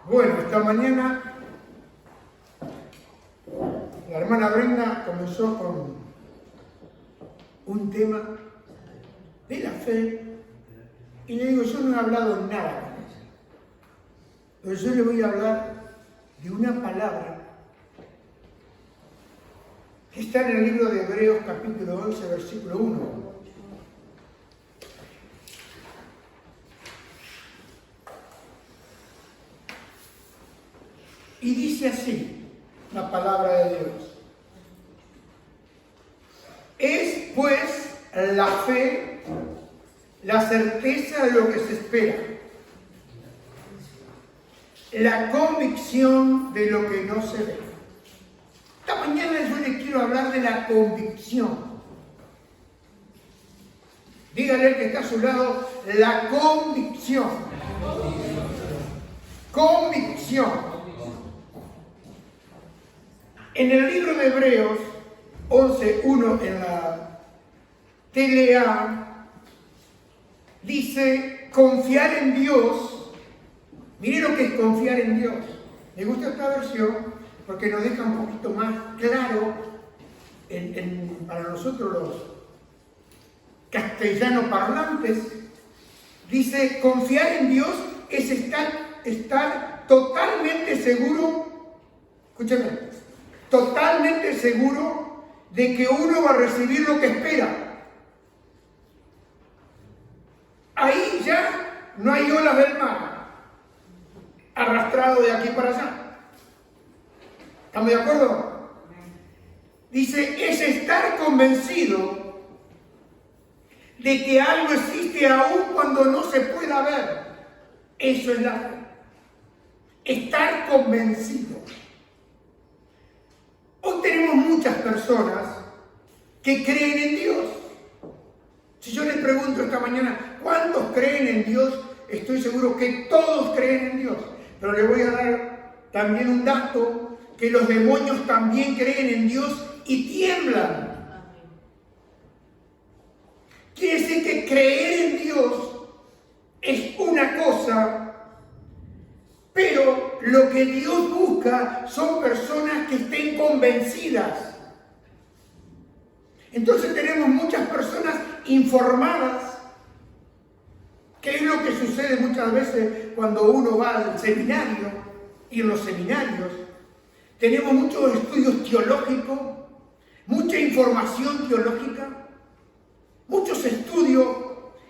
Bueno, esta mañana la hermana Brenda comenzó con un tema de la fe y le digo, yo no he hablado nada con ella, pero yo le voy a hablar de una palabra que está en el libro de Hebreos capítulo 11, versículo 1. Y dice así la palabra de Dios. Es pues la fe, la certeza de lo que se espera, la convicción de lo que no se ve. Esta mañana yo les quiero hablar de la convicción. Dígale al que está a su lado, la convicción. Convicción. En el libro de Hebreos 11:1 en la TLA dice confiar en Dios. Mire lo que es confiar en Dios. Me gusta esta versión porque nos deja un poquito más claro para nosotros los castellano parlantes. Dice confiar en Dios es estar totalmente seguro. Escúchame. Totalmente seguro de que uno va a recibir lo que espera. Ahí ya no hay olas del mar arrastrado de aquí para allá. ¿Estamos de acuerdo? Dice, es estar convencido de que algo existe aún cuando no se pueda ver. Eso es la fe. Estar convencido. Hoy tenemos muchas personas que creen en Dios. Si yo les pregunto esta mañana, ¿cuántos creen en Dios? Estoy seguro que todos creen en Dios. Pero les voy a dar también un dato, que los demonios también creen en Dios y tiemblan. Quiere decir que creer en Dios es una cosa, pero lo que Dios busca son personas que estén convencidas. Entonces tenemos muchas personas informadas, que es lo que sucede muchas veces cuando uno va al seminario, y en los seminarios tenemos muchos estudios teológicos, mucha información teológica, muchos estudios,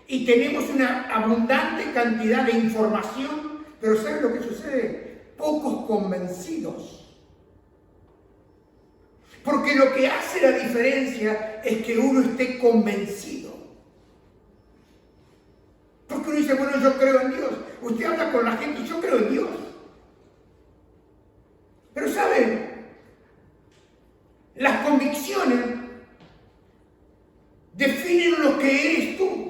y tenemos una abundante cantidad de información. Pero ¿saben lo que sucede? Pocos convencidos. Porque lo que hace la diferencia es que uno esté convencido. Porque uno dice, bueno, yo creo en Dios. Usted habla con la gente y yo creo en Dios. Pero ¿saben? Las convicciones definen lo que eres tú.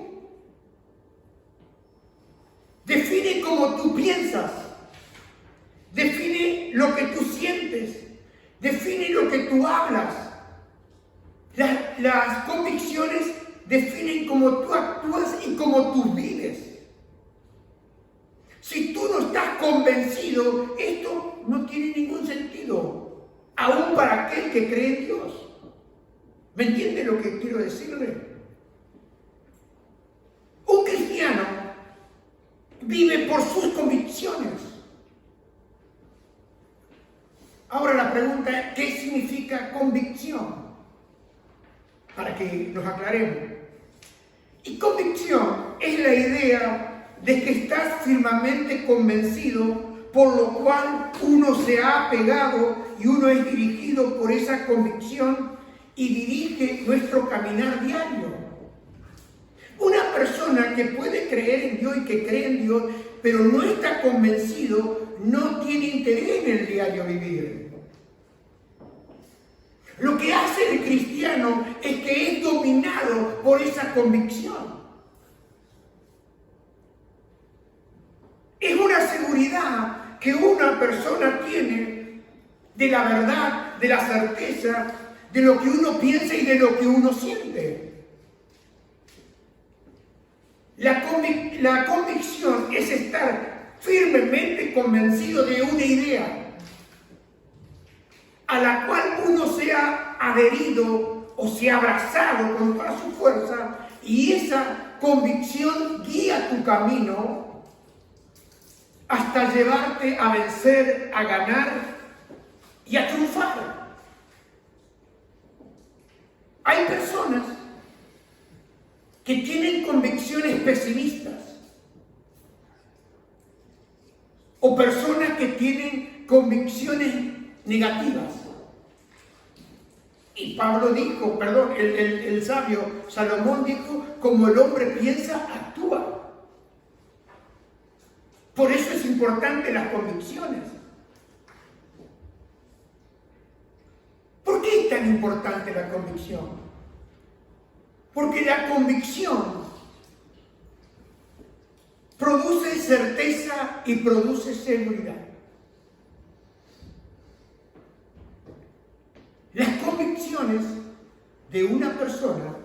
Define cómo tú piensas, define lo que tú sientes, define lo que tú hablas. Las convicciones definen cómo tú actúas y cómo tú vives. Si tú no estás convencido, esto no tiene ningún sentido, aún para aquel que cree en Dios. ¿Me entiende lo que quiero decirle? Un cristiano vive por sus convicciones. Ahora la pregunta es, ¿qué significa convicción? Para que nos aclaremos. Y convicción es la idea de que estás firmemente convencido, por lo cual uno se ha apegado y uno es dirigido por esa convicción y dirige nuestro caminar diario. Una persona que puede creer en Dios y que cree en Dios, pero no está convencido, no tiene interés en el diario vivir. Lo que hace el cristiano es que es dominado por esa convicción. Es una seguridad que una persona tiene de la verdad, de la certeza, de lo que uno piensa y de lo que uno siente. La convicción es estar firmemente esté convencido de una idea a la cual uno se ha adherido o se ha abrazado con toda su fuerza, y esa convicción guía tu camino hasta llevarte a vencer, a ganar y a triunfar. Hay personas que tienen convicciones pesimistas o personas que tienen convicciones negativas. Y Pablo dijo, el sabio Salomón dijo, como el hombre piensa, actúa. Por eso es importante las convicciones. ¿Por qué es tan importante la convicción? Porque la convicción produce certeza y produce seguridad. Las convicciones de una persona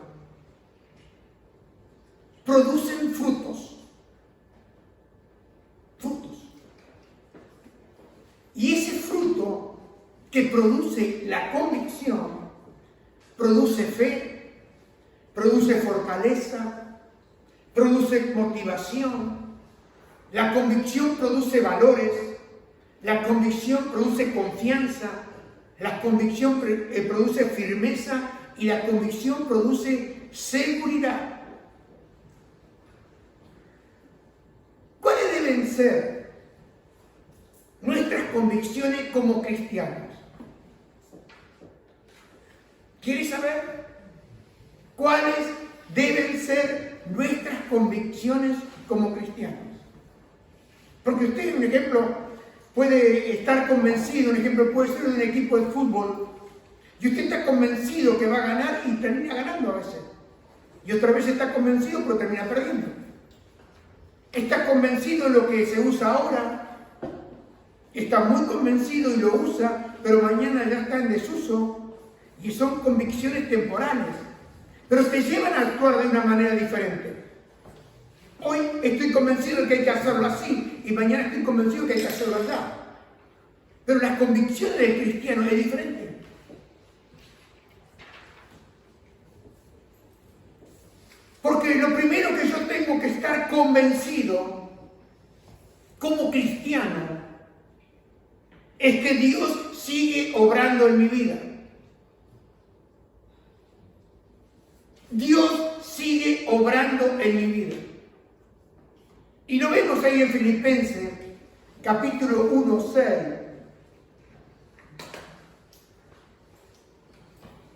producen frutos. Y ese fruto que produce la convicción produce fe, produce fortaleza, produce motivación. La convicción produce valores, la convicción produce confianza, la convicción produce firmeza y la convicción produce seguridad. ¿Cuáles deben ser nuestras convicciones como cristianos? ¿Quieres saber cuáles deben ser nuestras convicciones como cristianos? Porque usted, un ejemplo, puede estar convencido, un ejemplo puede ser de un equipo de fútbol, y usted está convencido que va a ganar y termina ganando a veces. Y otra vez está convencido pero termina perdiendo. Está convencido de lo que se usa ahora, está muy convencido y lo usa, pero mañana ya está en desuso, y son convicciones temporales, pero te llevan a actuar de una manera diferente. Hoy estoy convencido de que hay que hacerlo así, y mañana estoy convencido de que hay que hacerlo allá. Pero la convicción del cristiano es diferente. Porque lo primero que yo tengo que estar convencido como cristiano es que Dios sigue obrando en mi vida. Dios sigue obrando en mi vida. Y lo vemos ahí en Filipenses, capítulo 1, 6.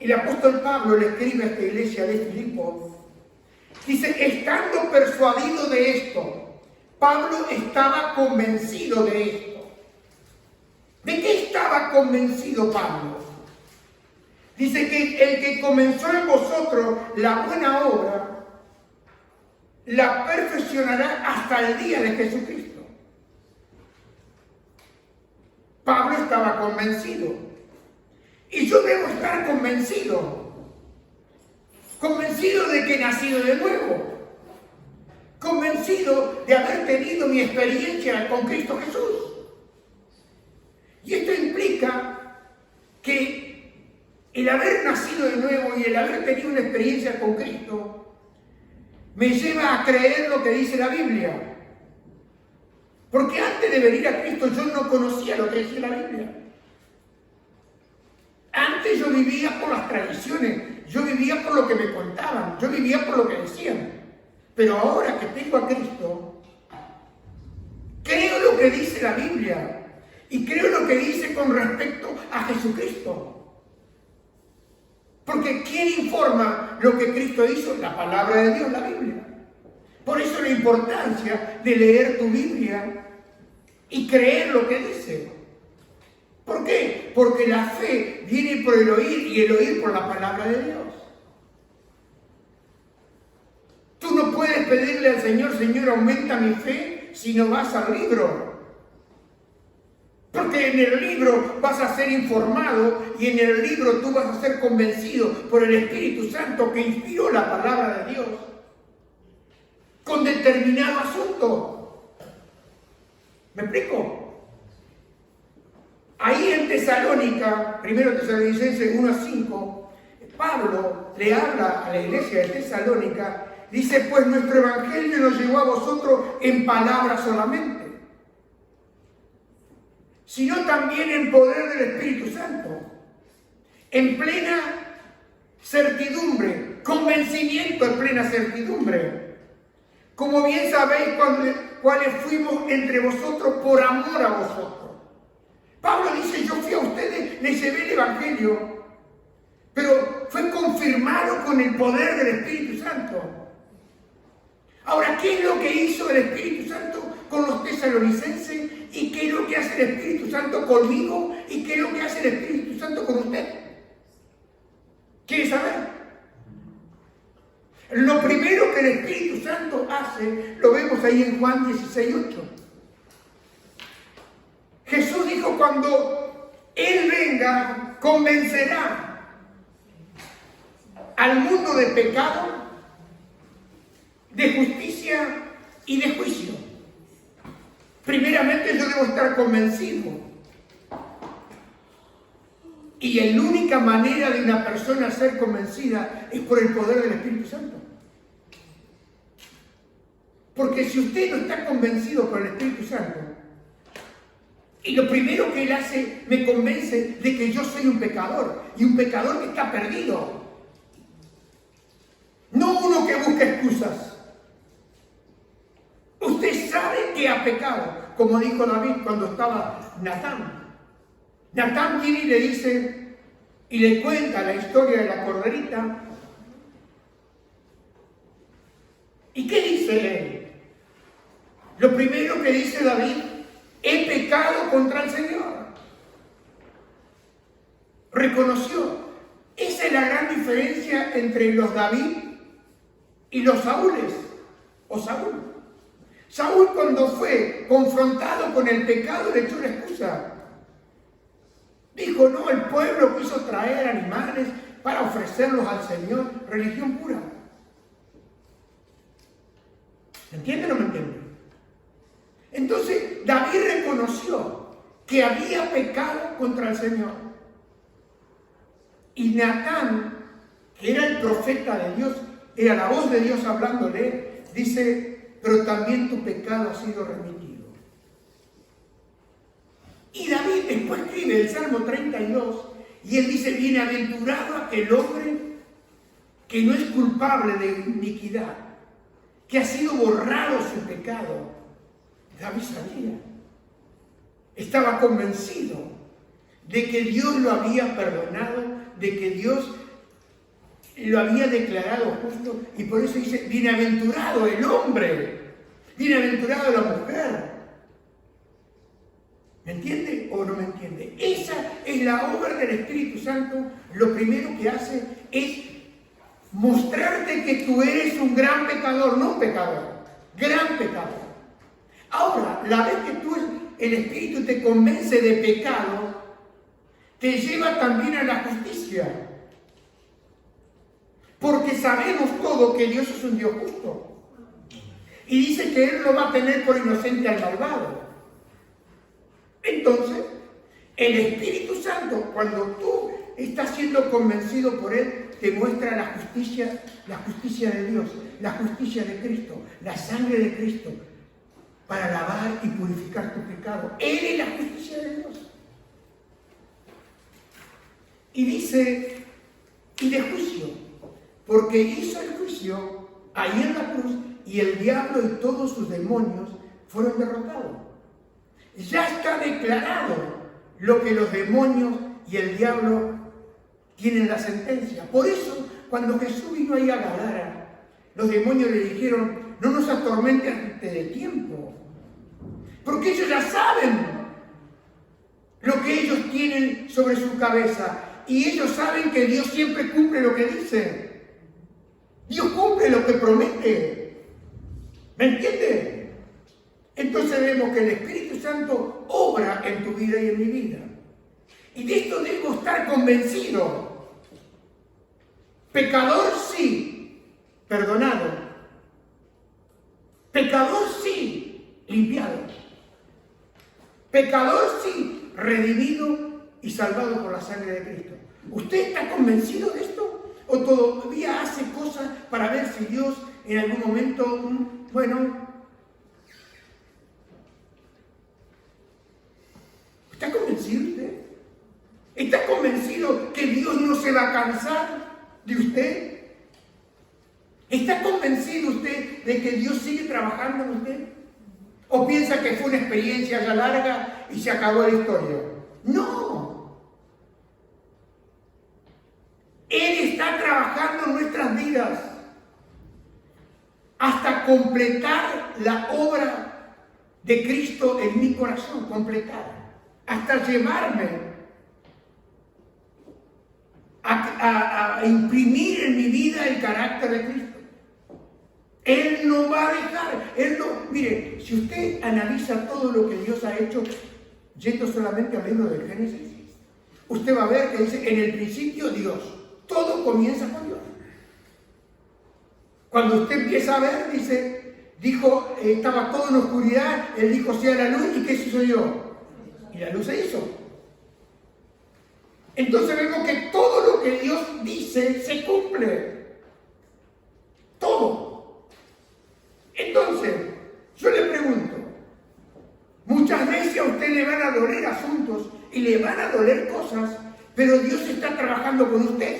El apóstol Pablo le escribe a esta iglesia de Filipos. Dice, estando persuadido de esto, Pablo estaba convencido de esto. ¿De qué estaba convencido Pablo? Dice que el que comenzó en vosotros la buena obra, la perfeccionará hasta el día de Jesucristo. Pablo estaba convencido. Y yo debo estar convencido. Convencido de que he nacido de nuevo. Convencido de haber tenido mi experiencia con Cristo Jesús. Y esto implica que el haber nacido de nuevo y el haber tenido una experiencia con Cristo me lleva a creer lo que dice la Biblia. Porque antes de venir a Cristo yo no conocía lo que dice la Biblia. Antes yo vivía por las tradiciones, yo vivía por lo que me contaban, yo vivía por lo que decían. Pero ahora que tengo a Cristo, creo lo que dice la Biblia y creo lo que dice con respecto a Jesucristo. Porque ¿quién informa lo que Cristo hizo? La palabra de Dios, la Biblia. Por eso la importancia de leer tu Biblia y creer lo que dice. ¿Por qué? Porque la fe viene por el oír y el oír por la palabra de Dios. Tú no puedes pedirle al Señor, Señor, aumenta mi fe, si no vas al libro. Porque en el libro vas a ser informado y en el libro tú vas a ser convencido por el Espíritu Santo que inspiró la palabra de Dios con determinado asunto. ¿Me explico? Ahí en Tesalónica, 1 Tesalonicenses 1:5, Pablo le habla a la iglesia de Tesalónica, dice, pues nuestro evangelio nos llegó a vosotros en palabras solamente, sino también en poder del Espíritu Santo, en plena certidumbre, convencimiento en plena certidumbre, como bien sabéis cuáles fuimos entre vosotros por amor a vosotros. Pablo dice, yo fui a ustedes, les llevé el evangelio, pero fue confirmado con el poder del Espíritu Santo. Ahora, ¿qué es lo que hizo el Espíritu Santo con los tesalonicenses? ¿Y qué es lo que hace el Espíritu Santo conmigo? ¿Y qué es lo que hace el Espíritu Santo con usted? ¿Quiere saber? Lo primero que el Espíritu Santo hace, lo vemos ahí en Juan 16:8. Jesús dijo, cuando Él venga, convencerá al mundo de pecado, de justicia y de juicio. Primeramente yo debo estar convencido. Y la única manera de una persona ser convencida es por el poder del Espíritu Santo. Porque si usted no está convencido por el Espíritu Santo, y lo primero que Él hace, me convence de que yo soy un pecador, y un pecador que está perdido. No uno que busca excusas. Usted sabe que ha pecado, como dijo David cuando estaba Natán. Natán viene y le dice, y le cuenta la historia de la corderita. ¿Y qué dice él? Lo primero que dice David, he pecado contra el Señor. Reconoció. Esa es la gran diferencia entre los David y los Saúles, o Saúl. Saúl, cuando fue confrontado con el pecado, le echó una excusa. Dijo, no, el pueblo quiso traer animales para ofrecerlos al Señor. Religión pura. ¿Me entiende o no me entiende? Entonces, David reconoció que había pecado contra el Señor. Y Natán, que era el profeta de Dios, era la voz de Dios hablándole, dice, pero también tu pecado ha sido remitido. Y David después escribe el Salmo 32, y él dice, bienaventurado aquel hombre que no es culpable de iniquidad, que ha sido borrado su pecado. David sabía, estaba convencido de que Dios lo había perdonado, de que Dios lo había declarado justo, y por eso dice, bienaventurado el hombre, bienaventurado la mujer. ¿Me entiende o no me entiende? Esa es la obra del Espíritu Santo. Lo primero que hace es mostrarte que tú eres un gran pecador, no un pecador, gran pecador. Ahora, la vez que el Espíritu te convence de pecado, te lleva también a la justicia. Porque sabemos todo que Dios es un Dios justo. Y dice que Él no va a tener por inocente al malvado. Entonces, el Espíritu Santo, cuando tú estás siendo convencido por Él, te muestra la justicia de Dios, la justicia de Cristo, la sangre de Cristo, para lavar y purificar tu pecado. Él es la justicia de Dios. Y dice, y de juicio, porque hizo el juicio ahí en la cruz, y el diablo y todos sus demonios fueron derrotados. Ya está declarado lo que los demonios y el diablo tienen la sentencia. Por eso, cuando Jesús vino ahí a Gadara, los demonios le dijeron, no nos atormentes antes de tiempo. Porque ellos ya saben lo que ellos tienen sobre su cabeza. Y ellos saben que Dios siempre cumple lo que dice. Dios cumple lo que promete. ¿Me entiende? Entonces vemos que el Espíritu Santo obra en tu vida y en mi vida. Y de esto debo estar convencido. Pecador sí, perdonado. Pecador sí, limpiado. Pecador sí, redimido y salvado por la sangre de Cristo. ¿Usted está convencido de esto? ¿O todavía hace cosas para ver si Dios en algún momento, ¿está convencido usted? ¿Está convencido que Dios no se va a cansar de usted? ¿Está convencido usted de que Dios sigue trabajando en usted? ¿O piensa que fue una experiencia ya larga y se acabó la historia? ¡No! Él está trabajando en nuestras vidas hasta completar la obra de Cristo en mi corazón, completar, hasta llevarme a imprimir en mi vida el carácter de Cristo. Él no va a dejar, mire, si usted analiza todo lo que Dios ha hecho, yendo solamente al libro del Génesis, usted va a ver que dice, en el principio Dios, todo comienza con Dios. Cuando usted empieza a ver, dijo, estaba todo en oscuridad, Él dijo, sea la luz, ¿y qué sucedió? Y la luz se hizo. Entonces vemos que todo lo que Dios dice se cumple. Todo. Entonces, yo le pregunto, muchas veces a usted le van a doler asuntos y le van a doler cosas, pero Dios está trabajando con usted.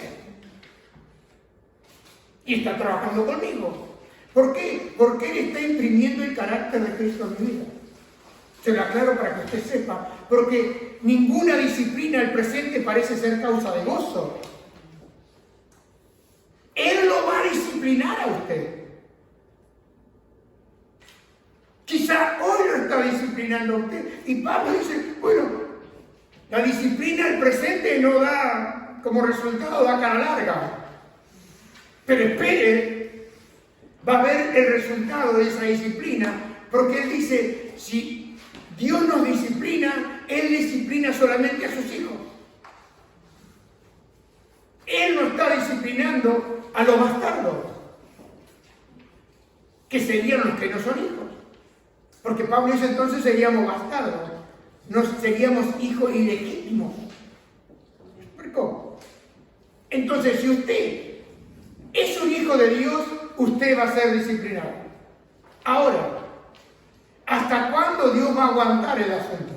Y está trabajando conmigo. ¿Por qué? Porque Él está imprimiendo el carácter de Cristo en mi vida. Se lo aclaro para que usted sepa, porque ninguna disciplina al presente parece ser causa de gozo. Él lo va a disciplinar a usted. Quizá hoy lo está disciplinando a usted. Y Pablo dice, la disciplina al presente no da, como resultado, da cara larga. Pero espere, va a ver el resultado de esa disciplina, porque Él dice, si Dios nos disciplina, Él disciplina solamente a sus hijos. Él no está disciplinando a los bastardos, que serían los que no son hijos. Porque Pablo dice, entonces seríamos bastardos, no seríamos hijos ilegítimos. ¿Me explico? Entonces, si usted es un hijo de Dios, usted va a ser disciplinado. Ahora, ¿hasta cuándo Dios va a aguantar el asunto?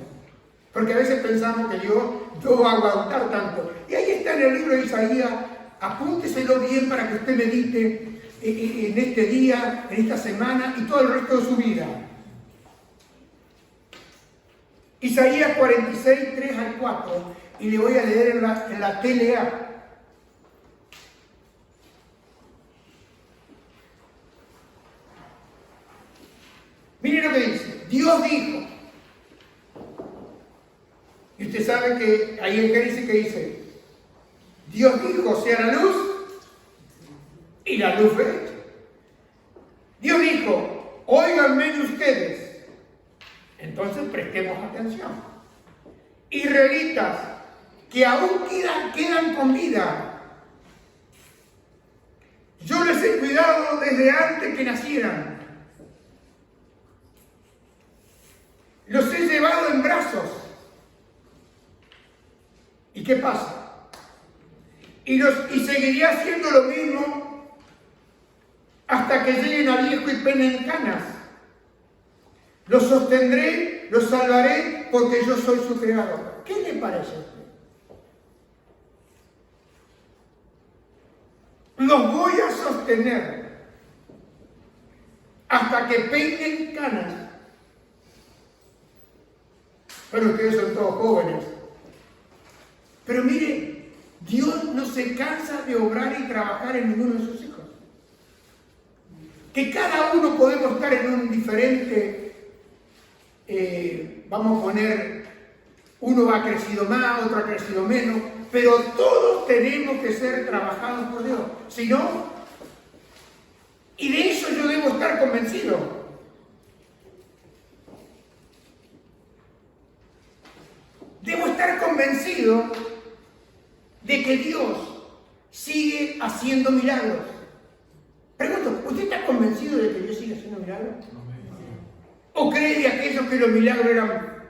Porque a veces pensamos que Dios no va a aguantar tanto. Y ahí está en el libro de Isaías, apúnteselo bien para que usted medite en este día, en esta semana y todo el resto de su vida. Isaías 46, 3 al 4, y le voy a leer en la TLA. Miren lo que dice. Dios dijo. Y usted sabe que ahí en Génesis que dice, Dios dijo, sea la luz, y la luz fue hecha. Dios dijo, óiganme ustedes. Entonces prestemos atención. Israelitas que aún quedan con vida. Yo les he cuidado desde antes que nacieran. Los he llevado en brazos. ¿Y qué pasa? Y seguiré haciendo lo mismo hasta que lleguen a viejo y penen canas. Los sostendré, los salvaré, porque yo soy su creador. ¿Qué le parece a usted? Los voy a sostener hasta que peinen canas. Pero ustedes son todos jóvenes. Pero mire, Dios no se cansa de obrar y trabajar en ninguno de sus hijos. Que cada uno podemos estar en un diferente, vamos a poner, uno ha crecido más, otro ha crecido menos, pero todos tenemos que ser trabajados por Dios. Si no, y de eso yo debo estar convencido. Debo estar convencido de que Dios sigue haciendo milagros. Pregunto, ¿usted está convencido de que Dios sigue haciendo milagros? ¿O cree de aquellos que los milagros eran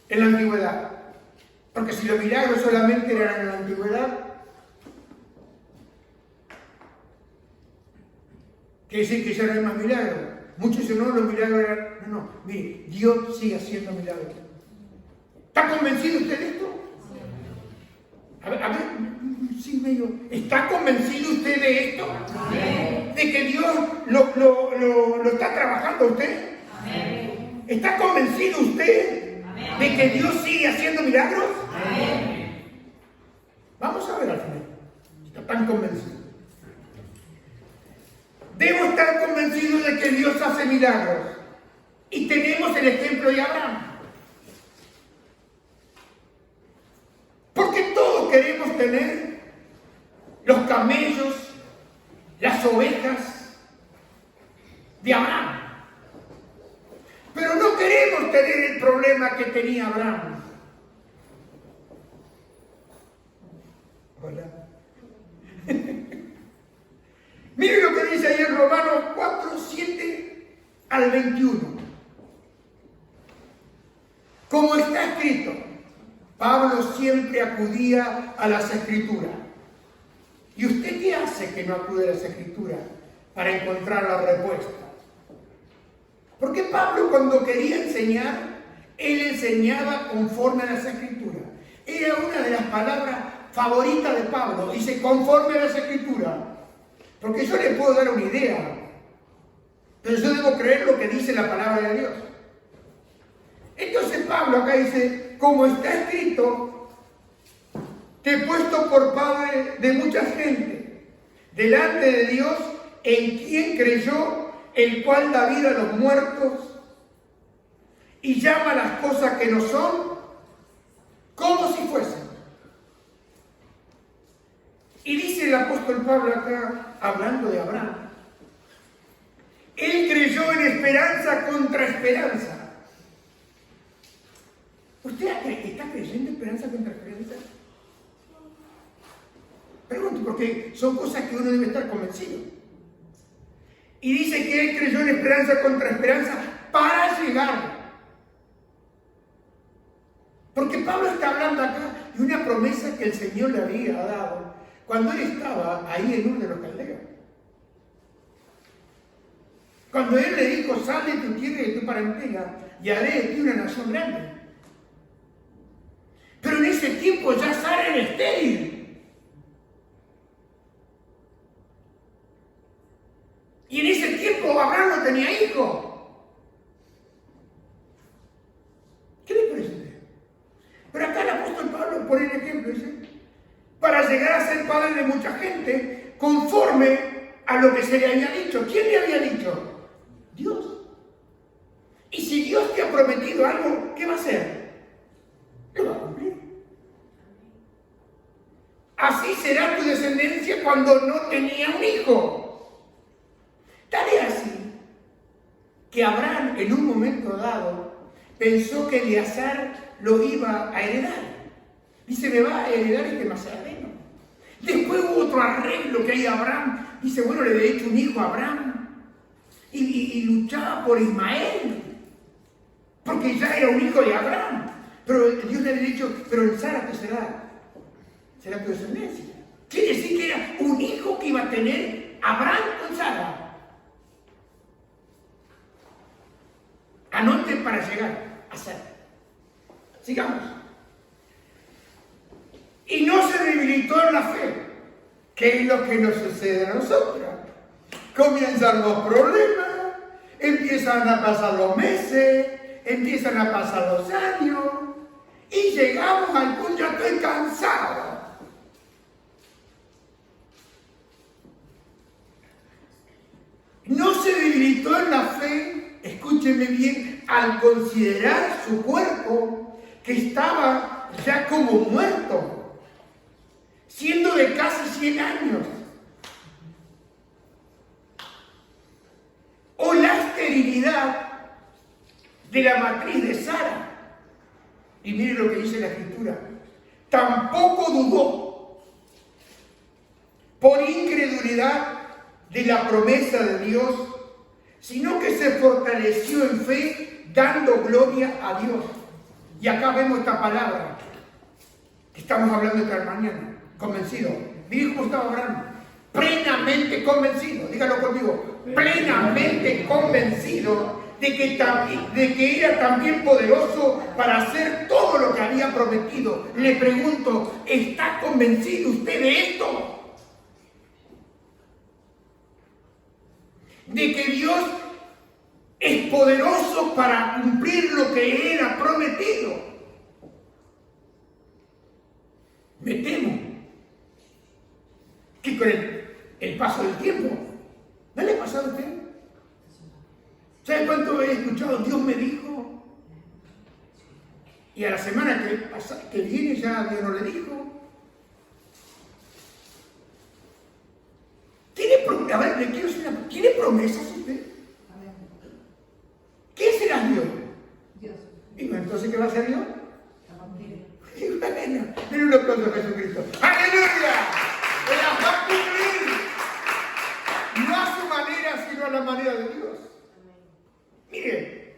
en la antigüedad. Porque si los milagros solamente eran en la antigüedad, quiere decir que ya no hay más milagros. Muchos dicen, no, los milagros eran... No, mire, Dios sigue haciendo milagros. ¿Está convencido usted de esto? A ver, sí, medio. ¿Está convencido usted de esto? Amén. ¿De que Dios lo está trabajando usted? Amén. ¿Está convencido usted Amén. De que Dios sigue haciendo milagros? Amén. Vamos a ver al final. ¿Está tan convencido? Debo estar convencido de que Dios hace milagros. Y tenemos el ejemplo de Abraham. Porque todos queremos tener los camellos, las ovejas de Abraham. Pero no queremos tener el problema que tenía Abraham. Hola. Miren lo que dice ahí en Romanos 4, 7 al 21. Como está escrito, Pablo siempre acudía a las Escrituras. ¿Y usted qué hace que no acude a las Escrituras para encontrar la respuesta? Porque Pablo, cuando quería enseñar, él enseñaba conforme a las Escrituras. Era una de las palabras favoritas de Pablo. Dice, conforme a las Escrituras. Porque yo le puedo dar una idea, pero yo debo creer lo que dice la palabra de Dios. Entonces Pablo acá dice, como está escrito, te he puesto por padre de mucha gente, delante de Dios, en quien creyó, el cual da vida a los muertos y llama las cosas que no son como si fuesen. Y dice el apóstol Pablo acá, hablando de Abraham, él creyó en esperanza contra esperanza. ¿Usted está creyendo en esperanza contra esperanza? Pregunto, porque son cosas que uno debe estar convencido. Y dice que él creyó en esperanza contra esperanza para llegar. Porque Pablo está hablando acá de una promesa que el Señor le había dado cuando él estaba ahí en Ur de los Caldeos. Cuando él le dijo, sal de tu tierra y de tu parentela y haré de ti una nación grande. Pero en ese tiempo ya Sara era estéril. Y en ese tiempo Abraham no tenía hijo. ¿Qué le parece a usted? Pero acá el apóstol Pablo pone el ejemplo, dice, para llegar a ser padre de mucha gente, conforme a lo que se le había dicho. ¿Quién le había dicho? Dios. Y si Dios te ha prometido algo, ¿qué va a hacer? Lo va a cumplir. Así será tu descendencia cuando no tenía un hijo. Tal es así que Abraham en un momento dado pensó que Eleazar lo iba a heredar. Dice, me va a heredar este Nazareno. Después hubo otro arreglo que hay de Abraham. Dice, bueno, le he hecho un hijo a Abraham. Y luchaba por Ismael. Porque ya era un hijo de Abraham. Pero Dios le había dicho, pero en Sara te será tu descendencia. Quiere decir que era un hijo que iba a tener Abraham con Sara. Anoten para llegar a Sara. Sigamos. Y no se debilitó en la fe, que es lo que nos sucede a nosotros. Comienzan los problemas, empiezan a pasar los meses, empiezan a pasar los años, y llegamos al punto, ya estoy cansado. No se debilitó en la fe, escúcheme bien, al considerar su cuerpo que estaba ya como muerto, siendo de casi 100 años. O la esterilidad de la matriz de Sara. Y mire lo que dice la Escritura. Tampoco dudó por incredulidad de la promesa de Dios, sino que se fortaleció en fe, dando gloria a Dios. Y acá vemos esta palabra que estamos hablando esta mañana, convencido. Miren cómo estaba Abraham, plenamente convencido, dígalo conmigo, plenamente convencido de que era también poderoso para hacer todo lo que había prometido. Le pregunto, ¿está convencido usted de esto? De que Dios es poderoso para cumplir lo que Él ha prometido. Me temo que con el paso del tiempo, ¿no le ha pasado a usted? ¿Sabe cuánto he escuchado? Dios me dijo. Y a la semana que viene ya Dios no le dijo. A ver, le quiero decir, ¿tiene promesas usted? ¿Qué será Dios? Dios. Y bueno, entonces, ¿qué va a ser Dios? Y bueno, miren un aplauso a Jesucristo. ¡Aleluya! ¡Las va a cumplir! No a su manera, sino a la manera de Dios. Miren,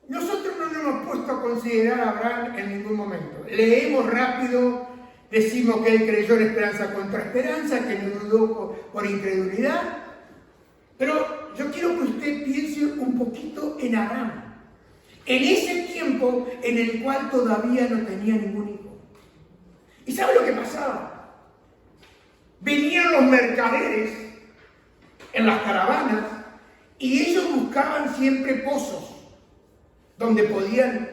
nosotros no nos hemos puesto a considerar a Abraham en ningún momento. Leemos rápido, decimos que él creyó en esperanza contra esperanza, que no dudó por incredulidad. Pero yo quiero que usted piense un poquito en Abraham, en ese tiempo en el cual todavía no tenía ningún hijo. ¿Y sabe lo que pasaba? Venían los mercaderes en las caravanas y ellos buscaban siempre pozos donde podían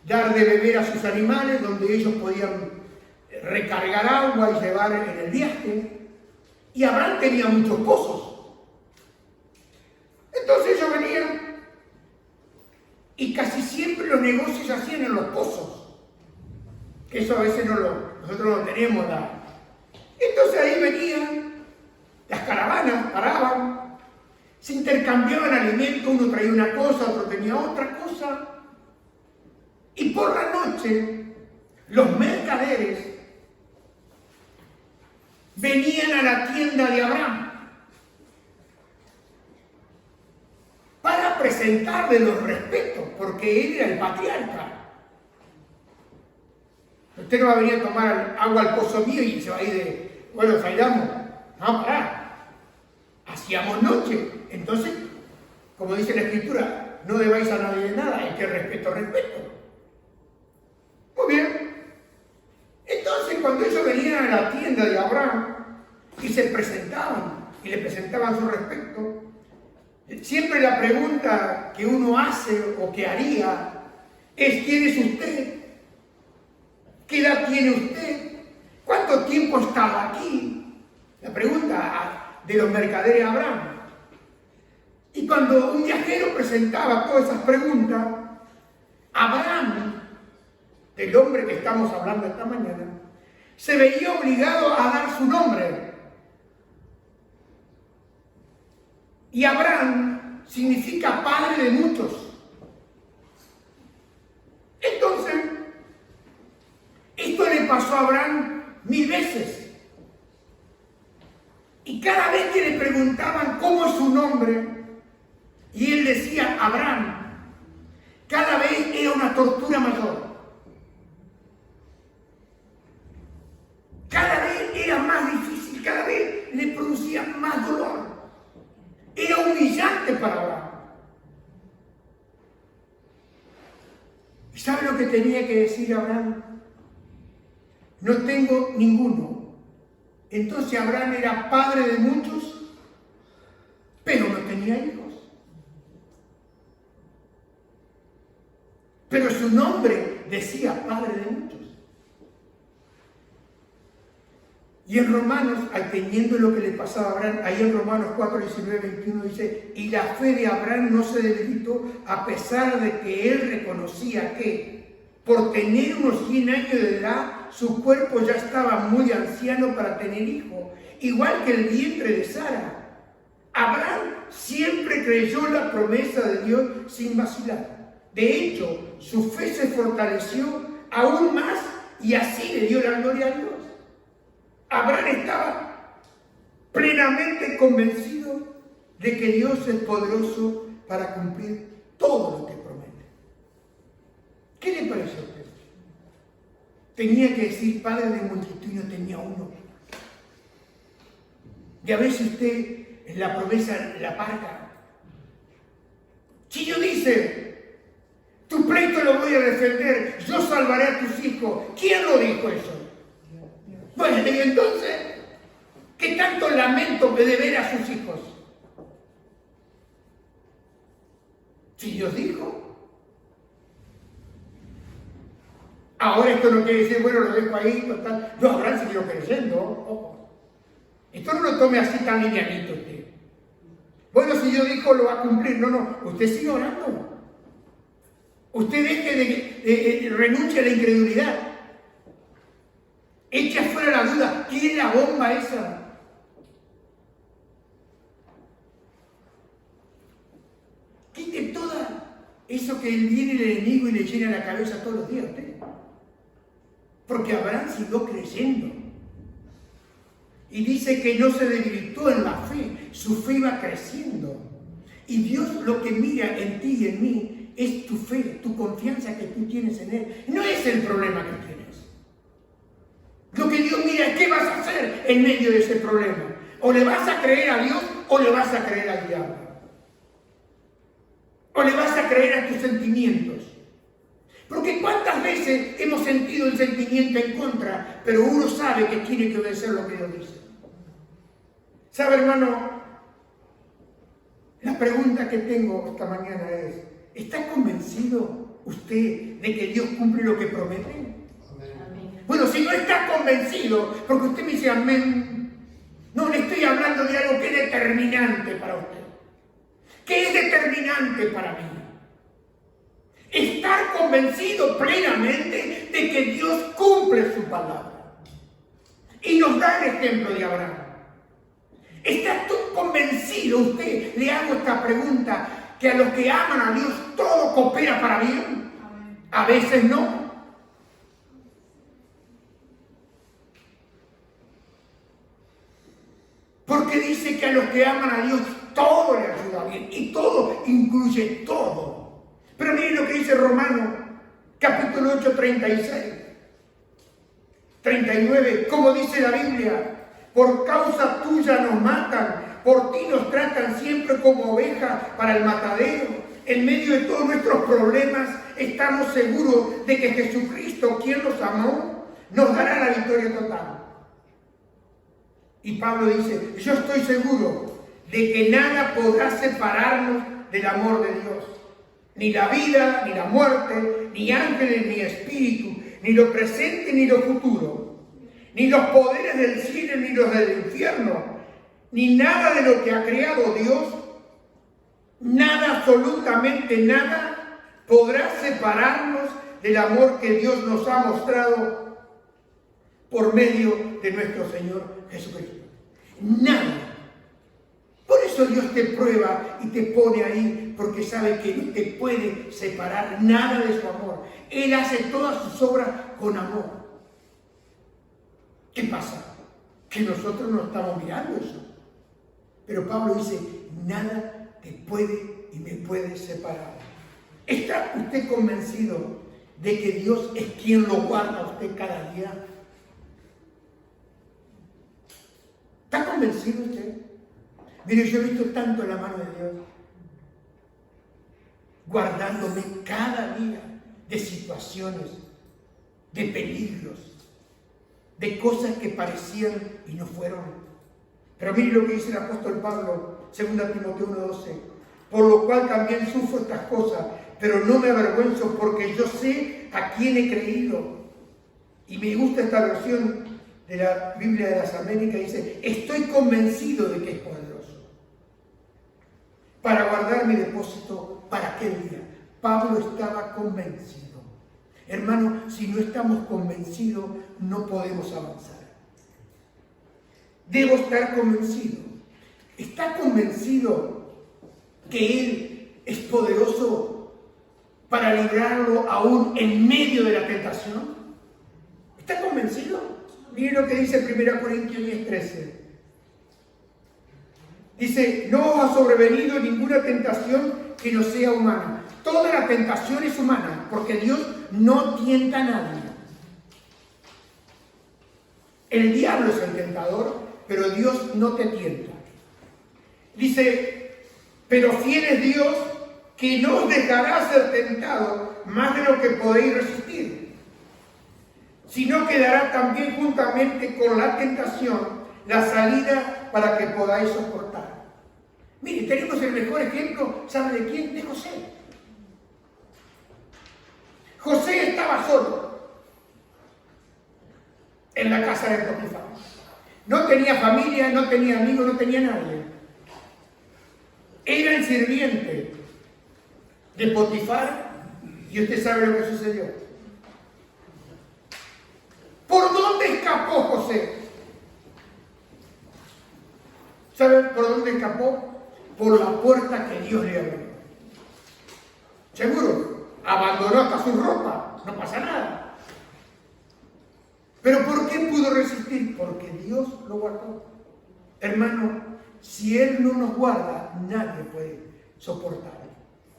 dar de beber a sus animales, donde ellos podían recargar agua y llevar en el viaje. Y Abraham tenía muchos pozos. Entonces ellos venían y casi siempre los negocios se hacían en los pozos. Que eso a veces nosotros no tenemos. Entonces ahí venían, las caravanas paraban, se intercambiaban alimentos, uno traía una cosa, otro tenía otra cosa. Y por la noche, los mercaderes venían a la tienda de Abraham para presentarle los respetos, porque él era el patriarca. Usted no va a venir a tomar agua al pozo mío y se va a ir de, bueno, salgamos. No, pará. Hacíamos noche. Entonces, como dice la Escritura, no debáis a nadie de nada, hay que respeto. Muy bien. Entonces, cuando ellos venían a la tienda de Abraham y se presentaban y le presentaban su respeto, siempre la pregunta que uno hace o que haría es: ¿quién es usted? ¿Qué edad tiene usted? ¿Cuánto tiempo estaba aquí? La pregunta de los mercaderes a Abraham. Y cuando un viajero presentaba todas esas preguntas, Abraham, el hombre que estamos hablando esta mañana, se veía obligado a dar su nombre. Y Abraham significa padre de muchos. Entonces, esto le pasó a Abraham 1000 veces. Y cada vez que le preguntaban cómo es su nombre, y él decía Abraham, cada vez era una tortura mayor. Cada vez era más difícil, cada vez le producía más dolor. Era humillante para Abraham. ¿Y sabe lo que tenía que decir Abraham? No tengo ninguno. Entonces Abraham era padre de muchos, pero no tenía hijos. Pero su nombre decía padre de muchos. Y en Romanos, teniendo lo que le pasaba a Abraham, ahí en Romanos 4, 19, 21 dice: y la fe de Abraham no se debilitó a pesar de que él reconocía que por tener unos 100 años de edad, su cuerpo ya estaba muy anciano para tener hijo, igual que el vientre de Sara. Abraham siempre creyó la promesa de Dios sin vacilar. De hecho, su fe se fortaleció aún más y así le dio la gloria a Dios. Abraham estaba plenamente convencido de que Dios es poderoso para cumplir todo lo que promete. tenía que decir padre de multitud y no tenía uno. Y a veces usted en la promesa la parca. Si yo dice, tu pleito lo voy a defender, yo salvaré a tus hijos. ¿Quién lo dijo eso? Bueno, y entonces, ¿qué tanto lamento de ver a sus hijos? Si Dios dijo. Ahora esto no quiere decir, bueno, lo dejo ahí, total. No, Abraham siguió creyendo. Ojo. Esto no lo tome así tan livianito usted. Bueno, si Dios dijo, lo va a cumplir. No, usted sigue orando. Usted deje de renuncie a la incredulidad. Echa fuera la duda. ¿Quién es la bomba esa? Quite todo eso que viene el enemigo y le llena la cabeza todos los días a usted. Porque Abraham siguió creyendo. Y dice que no se debilitó en la fe, su fe iba creciendo. Y Dios lo que mira en ti y en mí es tu fe, tu confianza que tú tienes en Él. No es el problema que tienes. Lo que Dios mira es qué vas a hacer en medio de ese problema. O le vas a creer a Dios o le vas a creer al diablo. O le vas a creer a tus sentimientos. Porque cuántas veces hemos sentido el sentimiento en contra, pero uno sabe que tiene que obedecer lo que Dios dice. ¿Sabe, hermano? La pregunta que tengo esta mañana es, ¿está convencido usted de que Dios cumple lo que promete? Amén. Bueno, si no está convencido, porque usted me dice amén, no le estoy hablando de algo que es determinante para usted. ¿Qué es determinante para mí? Estar convencido plenamente de que Dios cumple su palabra. Y nos da el ejemplo de Abraham. ¿Está convencido usted? Le hago esta pregunta, que a los que aman a Dios todo coopera para bien. A veces no. Porque dice que a los que aman a Dios todo le ayuda bien. Y todo incluye todo. Pero miren lo que dice Romanos, capítulo 8, 36, 39. Como dice la Biblia, por causa tuya nos matan, por ti nos tratan siempre como ovejas para el matadero. En medio de todos nuestros problemas estamos seguros de que Jesucristo, quien nos amó, nos dará la victoria total. Y Pablo dice, yo estoy seguro de que nada podrá separarnos del amor de Dios. Ni la vida, ni la muerte, ni ángeles, ni espíritu, ni lo presente, ni lo futuro, ni los poderes del cielo, ni los del infierno, ni nada de lo que ha creado Dios, nada, absolutamente nada, podrá separarnos del amor que Dios nos ha mostrado por medio de nuestro Señor Jesucristo. Nada. Por eso Dios te prueba y te pone ahí, porque sabe que no te puede separar nada de su amor. Él hace todas sus obras con amor. ¿Qué pasa? Que nosotros no estamos mirando eso. Pero Pablo dice, nada te puede y me puede separar. ¿Está usted convencido de que Dios es quien lo guarda a usted cada día? ¿Está convencido usted? Mire, yo he visto tanto la mano de Dios guardándome cada día de situaciones, de peligros, de cosas que parecían y no fueron. Pero mire lo que dice el apóstol Pablo, 2 Timoteo 1:12, por lo cual también sufro estas cosas, pero no me avergüenzo porque yo sé a quién he creído. Y me gusta esta versión de la Biblia de las Américas, dice, estoy convencido de que es poderoso para guardar mi depósito para aquel día. Pablo estaba convencido. Hermano, si no estamos convencidos, no podemos avanzar. Debo estar convencido. ¿Está convencido que Él es poderoso para librarlo aún en medio de la tentación? ¿Está convencido? Miren lo que dice 1 Corintios 10:13. Dice, no os ha sobrevenido ninguna tentación que no sea humana. Toda la tentación es humana, porque Dios no tienta a nadie. El diablo es el tentador, pero Dios no te tienta. Dice, pero fiel es Dios que no os dejará ser tentado más de lo que podéis resistir, sino que dará también juntamente con la tentación la salida para que podáis soportar. Mire, tenemos el mejor ejemplo, ¿sabe de quién? De José. José estaba solo en la casa de Potifar. No tenía familia, no tenía amigos, no tenía nadie. Era el sirviente de Potifar y usted sabe lo que sucedió. ¿Por dónde escapó José? ¿Sabe por dónde escapó? Por la puerta que Dios le abrió. Seguro, abandonó hasta su ropa, no pasa nada. ¿Pero por qué pudo resistir? Porque Dios lo guardó. Hermano, si Él no nos guarda, nadie puede soportar.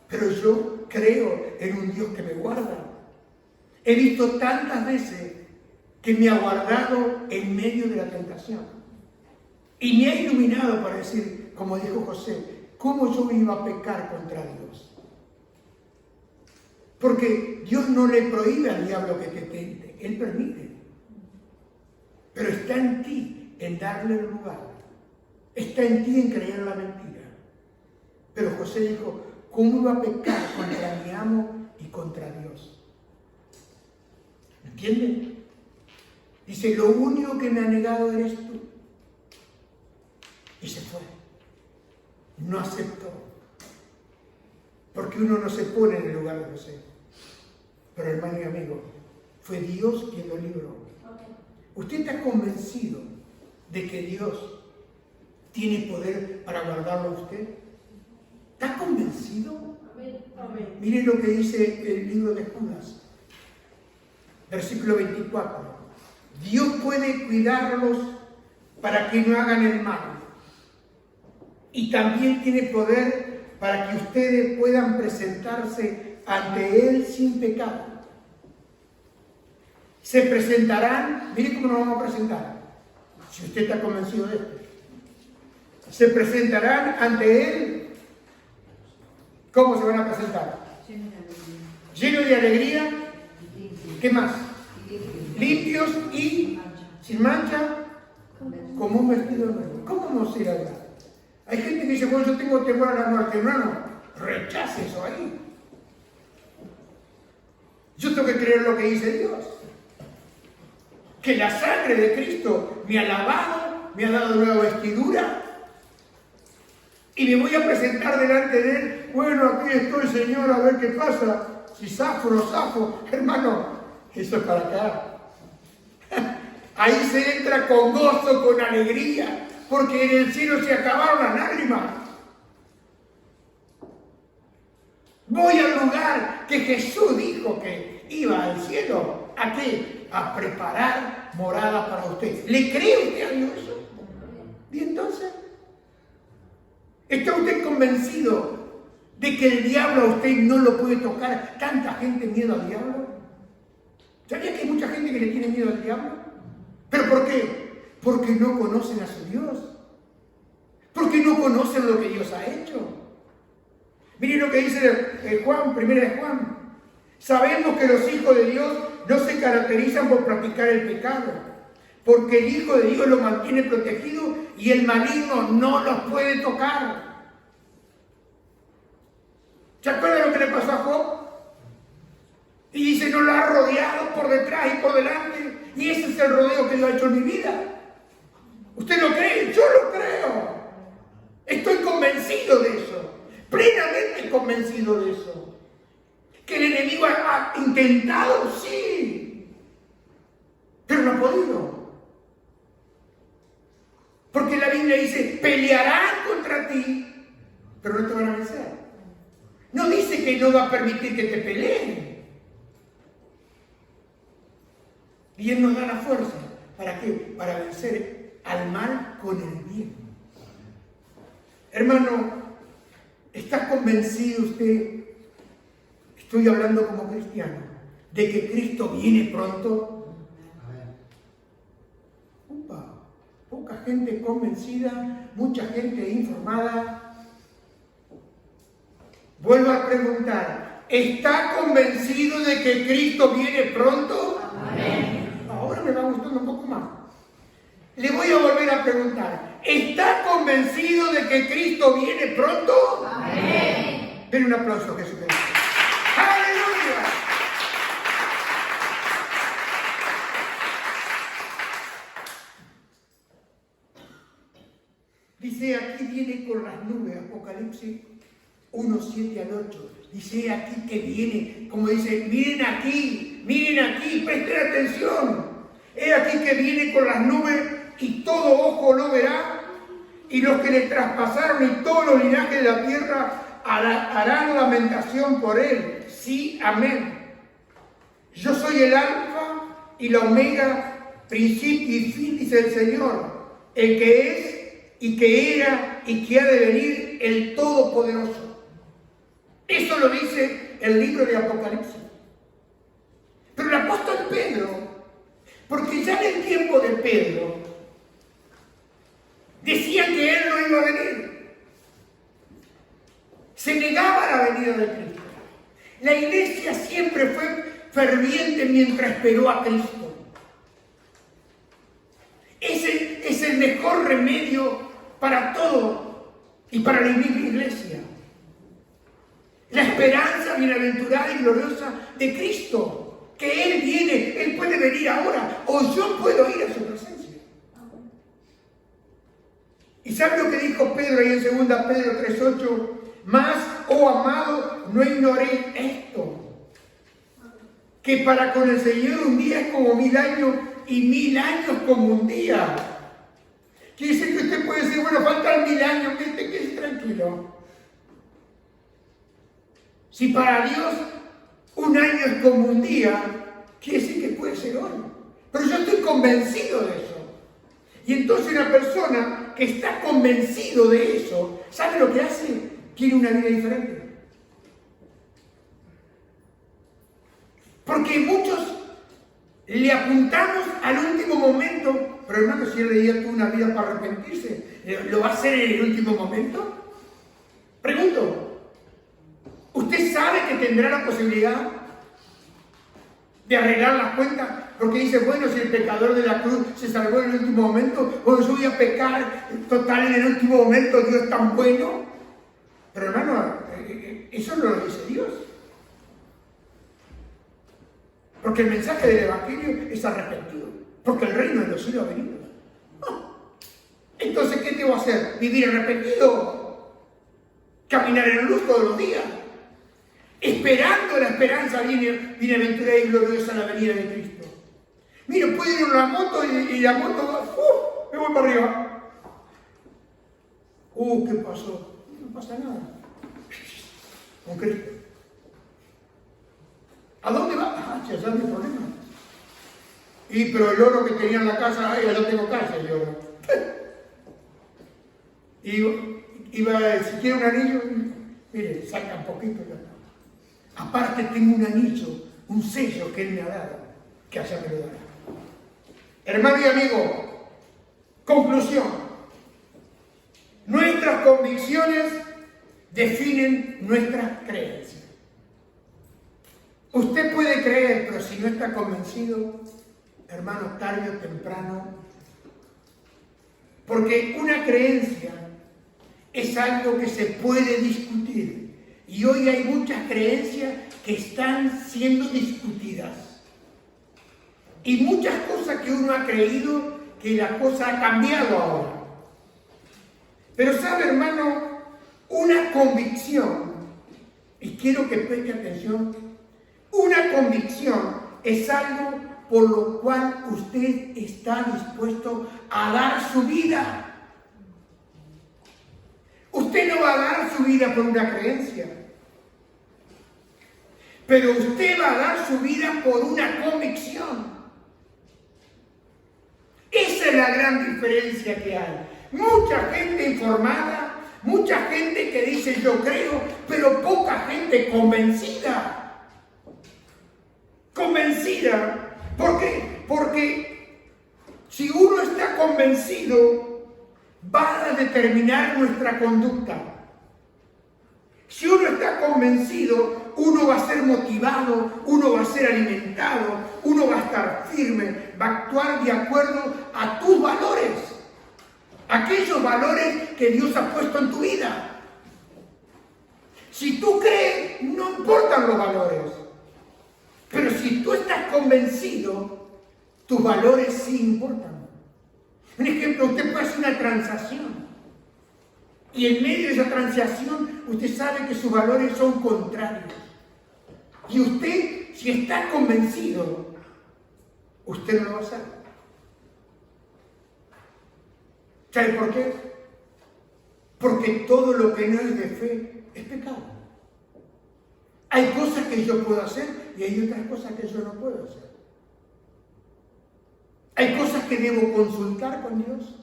Pero yo creo en un Dios que me guarda. He visto tantas veces que me ha guardado en medio de la tentación. Y me ha iluminado para decir, como dijo José, cómo yo iba a pecar contra Dios. Porque Dios no le prohíbe al diablo que te tente, Él permite. Pero está en ti en darle el lugar. Está en ti en creer la mentira. Pero José dijo, ¿cómo iba a pecar contra mi amo y contra Dios? ¿Entienden? Dice, lo único que me ha negado eres tú. Y se fue. No aceptó. Porque uno no se pone en el lugar de José. Pero hermano y amigo, fue Dios quien lo libró. ¿Usted está convencido de que Dios tiene poder para guardarlo a usted? ¿Está convencido? Amén. Mire lo que dice el libro de Judas, versículo 24. Dios puede cuidarlos para que no hagan el mal. Y también tiene poder para que ustedes puedan presentarse ante Él sin pecado. Se presentarán, mire cómo nos vamos a presentar, si usted está convencido de esto. Se presentarán ante Él. ¿Cómo se van a presentar? Llenos de alegría. ¿Qué más? Limpios y sin mancha, como un vestido nuevo. ¿Cómo vamos a ir allá? Hay gente que dice, bueno, yo tengo temor a la muerte. Hermano, rechace eso ahí. Yo tengo que creer lo que dice Dios. Que la sangre de Cristo me ha lavado, me ha dado nueva vestidura. Y me voy a presentar delante de Él. Bueno, aquí estoy, Señor, a ver qué pasa. Si zafo o no zafo. Hermano, eso es para acá. Ahí se entra con gozo, con alegría, porque en el cielo se acabaron las lágrimas. Voy al lugar que Jesús dijo que iba al cielo. ¿A qué? A preparar morada para usted. ¿Le cree usted a Dios? Y entonces, ¿está usted convencido de que el diablo a usted no lo puede tocar? ¿Tanta gente miedo al diablo? ¿Sabía que hay mucha gente que le tiene miedo al diablo? ¿Pero por qué? Porque no conocen a su Dios. Porque no conocen lo que Dios ha hecho. Miren lo que dice Juan, 1 de Juan. Sabemos que los hijos de Dios no se caracterizan por practicar el pecado, porque el Hijo de Dios los mantiene protegidos y el maligno no los puede tocar. ¿Se acuerdan lo que le pasó a Job? Y dice, no lo ha rodeado por detrás y por delante. Y ese es el rodeo que Dios ha hecho en mi vida. ¿Usted lo cree? Yo lo creo. Estoy convencido de eso. Plenamente convencido de eso. ¿Que el enemigo ha intentado? Sí. Pero no ha podido. Porque la Biblia dice, pelearán contra ti, pero no te van a vencer. No dice que no va a permitir que te peleen. Y Él nos da la fuerza. ¿Para qué? Para vencer al mal con el bien. Hermano, ¿está convencido usted? Estoy hablando como cristiano, de que Cristo viene pronto. gente convencida, mucha gente informada. Vuelvo a preguntar, ¿está convencido de que Cristo viene pronto? Amén. Ahora me va gustando un poco más. Le voy a volver a preguntar, ¿está convencido de que Cristo viene pronto? Amén. Denle un aplauso a Jesucristo. ¡Aleluya! Dice, aquí viene con las nubes, Apocalipsis 1, 7 al 8. Dice aquí que viene, como dice, miren aquí, presten atención. He aquí que viene con las nubes y todo ojo lo verá, y los que le traspasaron y todos los linajes de la tierra harán lamentación por él. Sí, amén. Yo soy el alfa y la omega, principio y fin, dice el Señor, el que es y que era y que ha de venir, el Todopoderoso. Eso lo dice el libro de Apocalipsis. Pero el apóstol Pedro, porque ya en el tiempo de Pedro, decían que él no iba a venir. Se negaba a la venida de Cristo. La iglesia siempre fue ferviente mientras esperó a Cristo. Ese es el mejor remedio para todo y para la misma iglesia. La esperanza bienaventurada y gloriosa de Cristo, que Él viene, Él puede venir ahora, o yo puedo ir a su presencia. ¿Y sabe lo que dijo Pedro ahí en 2 Pedro 3:8? Mas, oh amado, no ignoréis esto, que para con el Señor un día es como 1000 años y 1000 años como un día. Quiere decir que usted puede decir, bueno, faltan 1000 años, que usted quede tranquilo. Si para Dios un año es como un día, quiere decir que puede ser hoy. Pero yo estoy convencido de eso. Y entonces una persona que está convencido de eso, ¿sabe lo que hace? Quiere una vida diferente. Porque muchos le apuntamos al último momento, pero hermano, si él le dio una vida para arrepentirse, ¿lo va a hacer en el último momento? Pregunto, ¿usted sabe que tendrá la posibilidad de arreglar las cuentas? Porque dice, bueno, si el pecador de la cruz se salvó en el último momento, bueno, yo voy a pecar total en el último momento, Dios es tan bueno. Pero hermano, eso no lo dice Dios. Porque el mensaje del Evangelio es arrepentido. Porque el reino de los cielos ha venido. Entonces, ¿qué tengo que hacer? ¿Vivir arrepentido? ¿Caminar en luz todos los días? Esperando la esperanza bienaventurada y gloriosa la venida de Cristo. Mire, puede ir en una moto y la moto, me voy para arriba. ¿Qué pasó? No pasa nada. Con Cristo. ¿A dónde va? Ya no hay problema. Pero el oro que tenía en la casa, ya no tengo casa, el oro. Si quiere un anillo, mire, saca un poquito. Aparte tengo un anillo, un sello que Él me ha dado, que allá me lo dará. Hermano y amigo, conclusión. Nuestras convicciones definen nuestras creencias. Usted puede creer, pero si no está convencido, hermano, tarde o temprano, porque una creencia es algo que se puede discutir. Y hoy hay muchas creencias que están siendo discutidas. Y muchas cosas que uno ha creído que la cosa ha cambiado ahora. Pero sabe, hermano, una convicción, y quiero que preste atención, una convicción es algo por lo cual usted está dispuesto a dar su vida. Usted no va a dar su vida por una creencia, pero usted va a dar su vida por una convicción. Esa es la gran diferencia que hay. Mucha gente informada, mucha gente que dice yo creo, pero poca gente convencida. Convencida. ¿Por qué? Porque Si uno está convencido, va a determinar nuestra conducta. Si uno está convencido, uno va a ser motivado, uno va a ser alimentado, uno va a estar firme, va a actuar de acuerdo a tus valores, aquellos valores que Dios ha puesto en tu vida. Si tú crees, no importan los valores, pero si tú estás convencido, tus valores sí importan. Un ejemplo, usted puede hacer una transacción. Y en medio de esa transacción, usted sabe que sus valores son contrarios. Y usted, si está convencido, usted no lo va a hacer. ¿Sabe por qué? Porque todo lo que no es de fe es pecado. Hay cosas que yo puedo hacer y hay otras cosas que yo no puedo hacer. Hay cosas que debo consultar con Dios.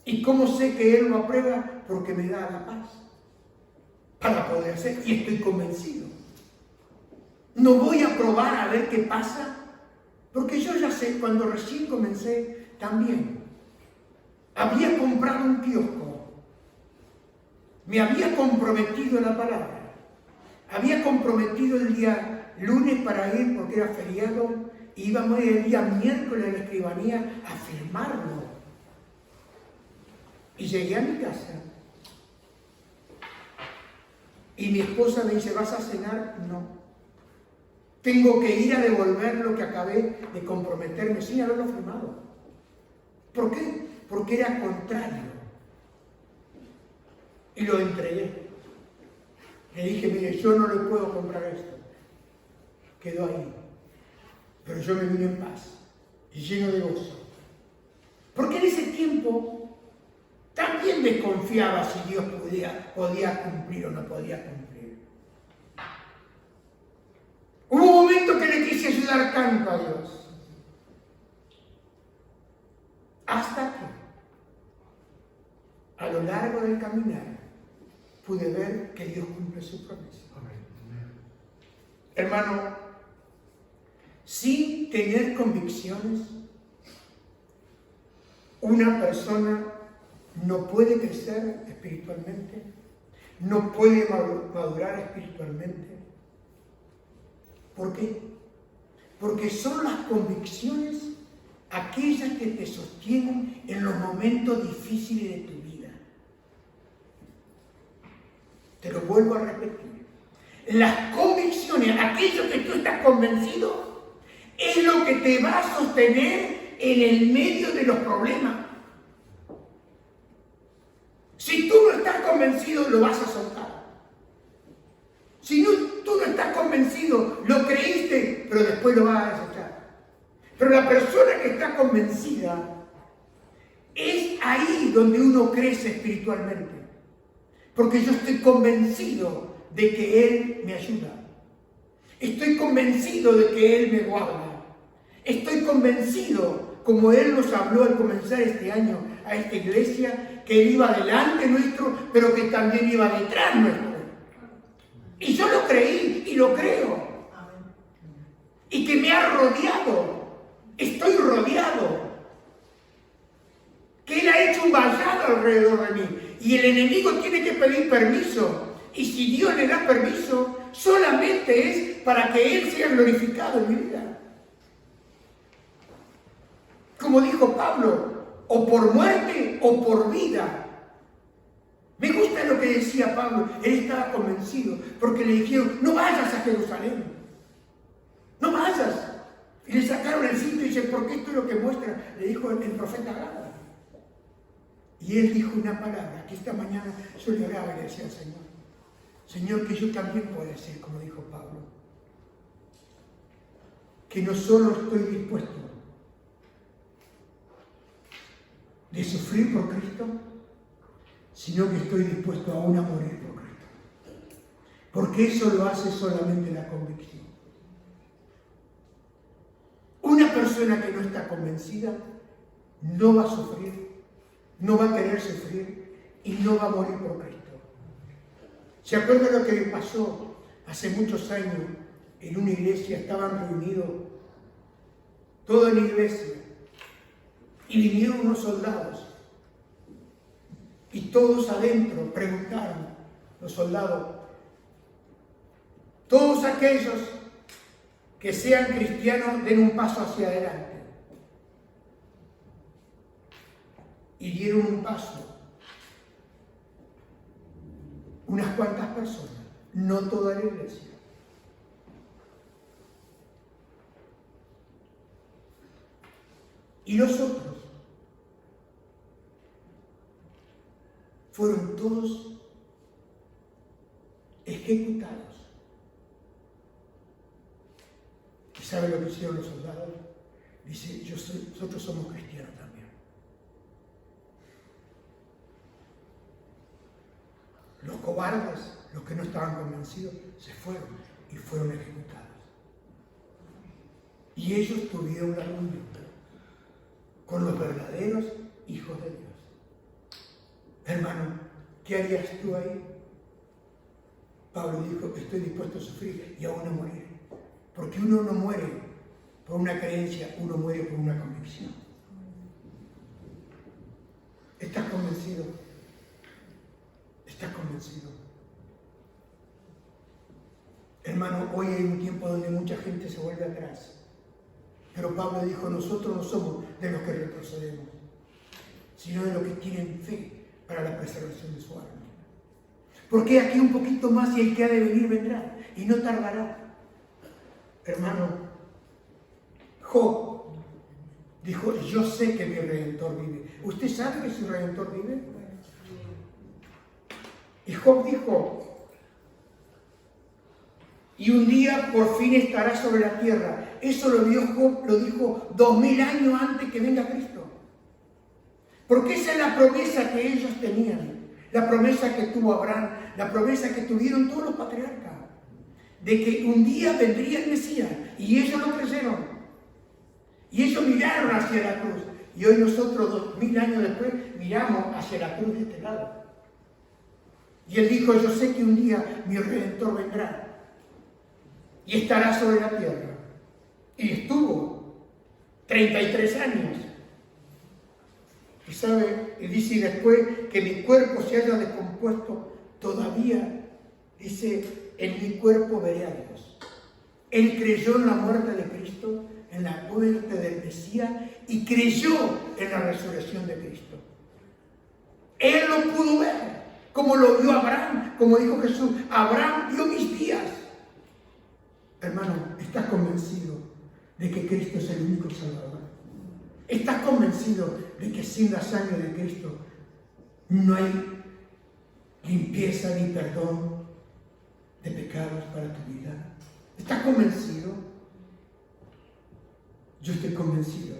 ¿Y cómo sé que Él lo aprueba? Porque me da la paz para poder hacer, y estoy convencido. No voy a probar a ver qué pasa, porque yo ya sé, cuando recién comencé, también había comprado un kiosco, me había comprometido en la palabra, había comprometido el día lunes para ir, porque era feriado, y íbamos el día miércoles a la escribanía a firmarlo. Y llegué a mi casa y mi esposa me dice, ¿vas a cenar? No. Tengo que ir a devolver lo que acabé de comprometerme sin haberlo firmado. ¿Por qué? Porque era contrario. Y lo entregué. Le dije, mire, yo no le puedo comprar esto. Quedó ahí. Pero yo me vine en paz y lleno de gozo. Porque en ese tiempo también desconfiaba si Dios podía cumplir o no podía cumplir. Hubo un momento que le quise ayudar tanto a Dios. Hasta que, a lo largo del caminar, pude ver que Dios cumple su promesa. Hermano, sin tener convicciones, una persona no puede crecer espiritualmente, no puede madurar espiritualmente. ¿Por qué? Porque son las convicciones aquellas que te sostienen en los momentos difíciles de tu vida. Te lo vuelvo a repetir. Las convicciones, aquello que tú estás convencido, es lo que te va a sostener en el medio de los problemas. Si tú no estás convencido, lo vas a soltar. Si tú no estás convencido, lo creíste, pero después lo vas a desechar. Pero la persona que está convencida, es ahí donde uno crece espiritualmente. Porque yo estoy convencido de que Él me ayuda. Estoy convencido de que Él me guarda. Estoy convencido, como Él nos habló al comenzar este año a esta iglesia, que Él iba delante nuestro, pero que también iba detrás nuestro. Y yo lo creí y lo creo. Y que me ha rodeado. Estoy rodeado. Que Él ha hecho un vallado alrededor de mí. Y el enemigo tiene que pedir permiso. Y si Dios le da permiso, solamente es para que Él sea glorificado en mi vida. Como dijo Pablo, o por muerte o por vida. Me gusta lo que decía Pablo. Él estaba convencido porque le dijeron, no vayas a Jerusalén. No vayas. Y le sacaron el cinto y dice, porque esto es lo que muestra, le dijo el profeta Gad. Y él dijo una palabra que esta mañana yo le oraba y le decía al Señor, Señor, que yo también pueda ser, como dijo Pablo, que no solo estoy dispuesto de sufrir por Cristo, sino que estoy dispuesto aún a morir por Cristo. Porque eso lo hace solamente la convicción. Una persona que no está convencida no va a sufrir, no va a querer sufrir y no va a morir por Cristo. ¿Se acuerdan lo que le pasó hace muchos años en una iglesia? Estaban reunidos toda la iglesia Y vinieron unos soldados. Y todos adentro preguntaron, los soldados, todos aquellos que sean cristianos den un paso hacia adelante. Y dieron un paso. Unas cuantas personas, no toda la iglesia. Y los otros fueron todos ejecutados. ¿Y sabe lo que hicieron los soldados? Dice, nosotros somos cristianos también. Los cobardes, los que no estaban convencidos, se fueron y fueron ejecutados. Y ellos tuvieron la reunión con los verdaderos hijos de Dios. Hermano, ¿qué harías tú ahí? Pablo dijo, estoy dispuesto a sufrir y aún a morir. Porque uno no muere por una creencia, uno muere por una convicción. ¿Estás convencido? ¿Estás convencido? Hermano, hoy hay un tiempo donde mucha gente se vuelve atrás. Pero Pablo dijo, nosotros no somos de los que retrocedemos, sino de los que tienen fe para la preservación de su alma. Porque aquí un poquito más y el que ha de venir vendrá y no tardará. Hermano, Job dijo, yo sé que mi Redentor vive. ¿Usted sabe que su Redentor vive? Y Job dijo, y un día por fin estará sobre la tierra. Eso lo dijo 2000 años antes que venga Cristo. Porque esa es la promesa que ellos tenían. La promesa que tuvo Abraham, la promesa que tuvieron todos los patriarcas. De que un día vendría el Mesías. Y ellos lo creyeron. Y ellos miraron hacia la cruz. Y hoy nosotros 2000 años después miramos hacia la cruz de este lado. Y él dijo, yo sé que un día mi Redentor vendrá. Y estará sobre la tierra. Y estuvo 33 años. Y sabe, y dice, y después que mi cuerpo se haya descompuesto, todavía, dice, en mi cuerpo veré a Dios. Él creyó en la muerte de Cristo, en la muerte del Mesías, y creyó en la resurrección de Cristo. Él lo pudo ver, como lo vio Abraham, como dijo Jesús, Abraham vio mis días. Hermano, ¿estás convencido de que Cristo es el único Salvador? ¿Estás convencido de que sin la sangre de Cristo no hay limpieza ni perdón de pecados para tu vida? ¿Estás convencido? Yo estoy convencido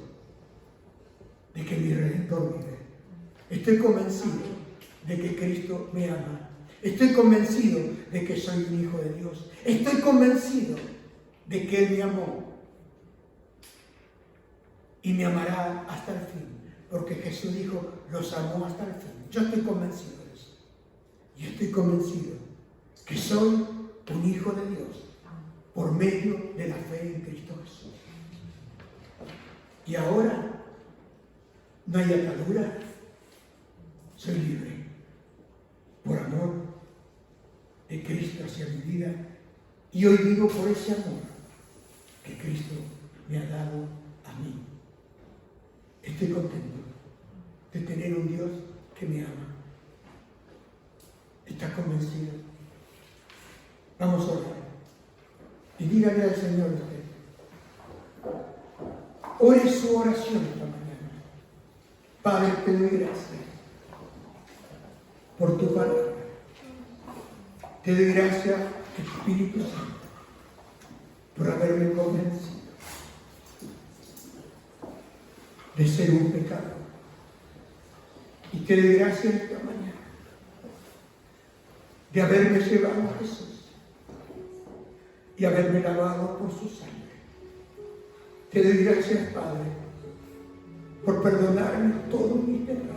de que mi Redentor vive. Estoy convencido de que Cristo me ama. Estoy convencido de que soy un hijo de Dios. Estoy convencido de que Él me amó y me amará hasta el fin, porque Jesús dijo, los amó hasta el fin. Yo estoy convencido de eso. Y estoy convencido que soy un hijo de Dios por medio de la fe en Cristo Jesús. Y ahora no hay atadura, soy libre por amor de Cristo hacia mi vida. Y hoy vivo por ese amor que Cristo me ha dado a mí. Estoy contento de tener un Dios que me ama. ¿Estás convencido? Vamos a orar. Y dígale al Señor usted. Ore su oración esta mañana. Padre, te doy gracias por tu palabra. Te doy gracias, Espíritu Santo, por haberme convencido de ser un pecador. Y te doy gracias esta mañana de haberme llevado a Jesús y haberme lavado por su sangre. Te doy gracias, Padre, por perdonarme todos mis pecados.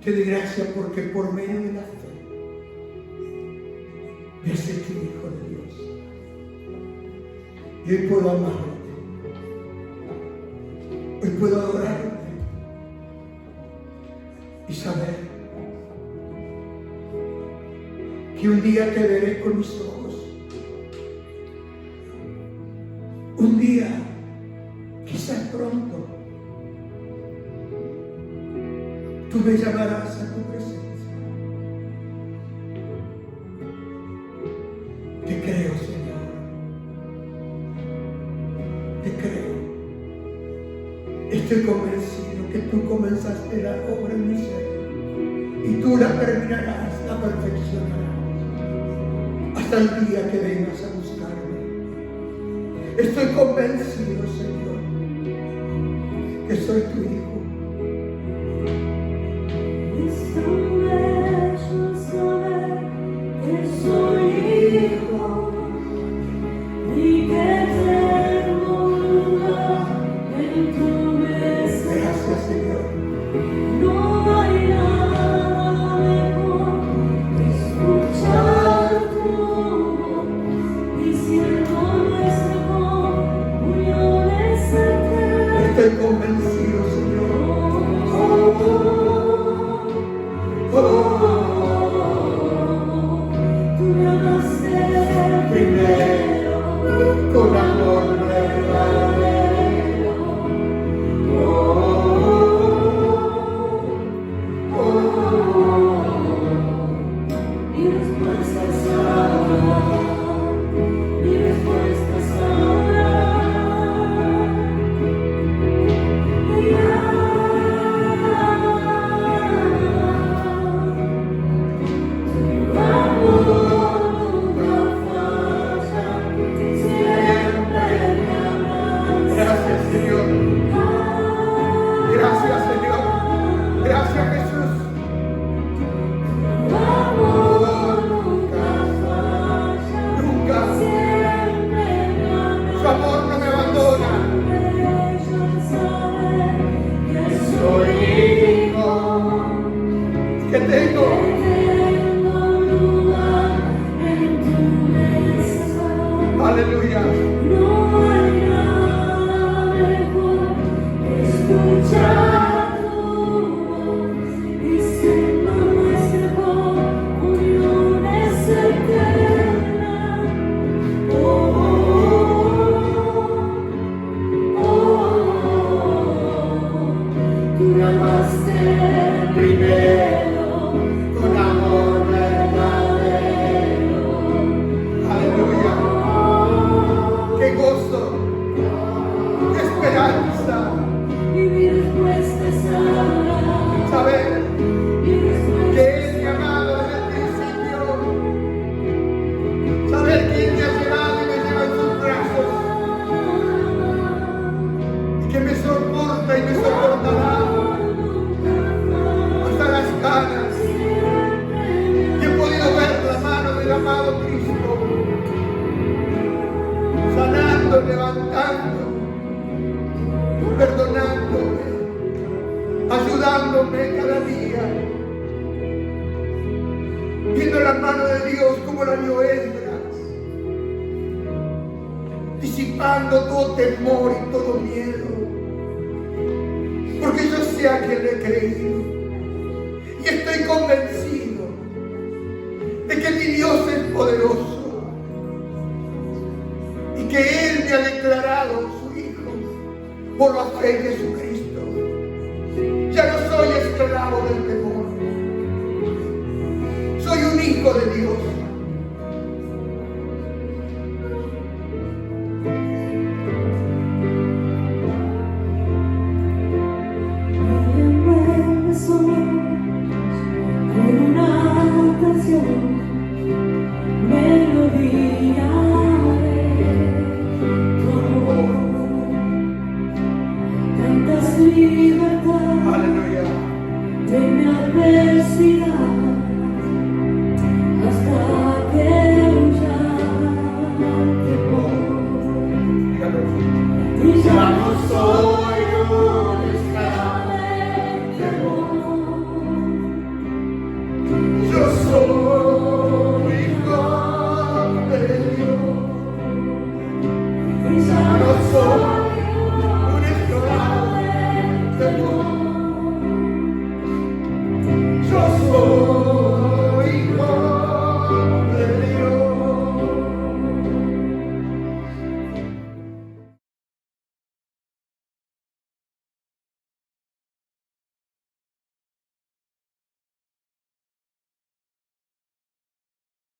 Te doy gracias porque por medio de la fe me has hecho un hijo de Dios. Y hoy puedo amarte. Hoy puedo adorarte y saber que un día te veré con mis ojos. Un día, quizás pronto, tú me llamarás a tu presencia. Te creo, Señor. Te creo. Estoy convencido que tú comenzaste la obra en mi ser y tú la terminarás, la perfeccionarás hasta el día que vengas a buscarme. Estoy convencido, Señor, que soy tu hijo. Es tan bello saber que soy hijo y que tengo lugar en tu mesa. Gracias, Señor. No hay nada mejor que escuchar tu voz y si el nombre es mejor, uniones eternas. Estoy convencido, Señor. Tú me amaste primero Con amor verdadero. Mi respuesta es ahora, mi respuesta es ahora. Tu amor nunca falla, siempre me amas. Gracias, Señor. Gracias, Señor. Gracias, Jesús. Tu amor nunca falla, Nunca. siempre me amas. Su amor no me abandona. Bello saber que Soy hijo. Que tengo. tengo lugar en tu mesa. Aleluya. No hay nada mejor que escuchar tu voz y siendo nuestro uniones eternas. Tú me amaste primero con amor verdadero. Aleluya. Qué gozo. Qué esperanza. Y mi respuesta es ahora, Saber mi respuesta que Él me ha amado desde el principio. Saber que Él me ha llevado y me lleva en sus brazos. Y que me soporta y me soportará hasta las canas. Y he podido ver la mano del amado Cristo, sanando, levantando, perdonándome, ayudándome cada día. Viendo la mano de Dios como la vio Esdras, disipando todo temor y todo miedo. Porque yo sé a quien le he creído. Y estoy convencido de que mi Dios es poderoso. Y que Él me ha declarado su Hijo por la fe en Jesucristo. Ya no soy esclavo del temor. Soy un hijo de Dios.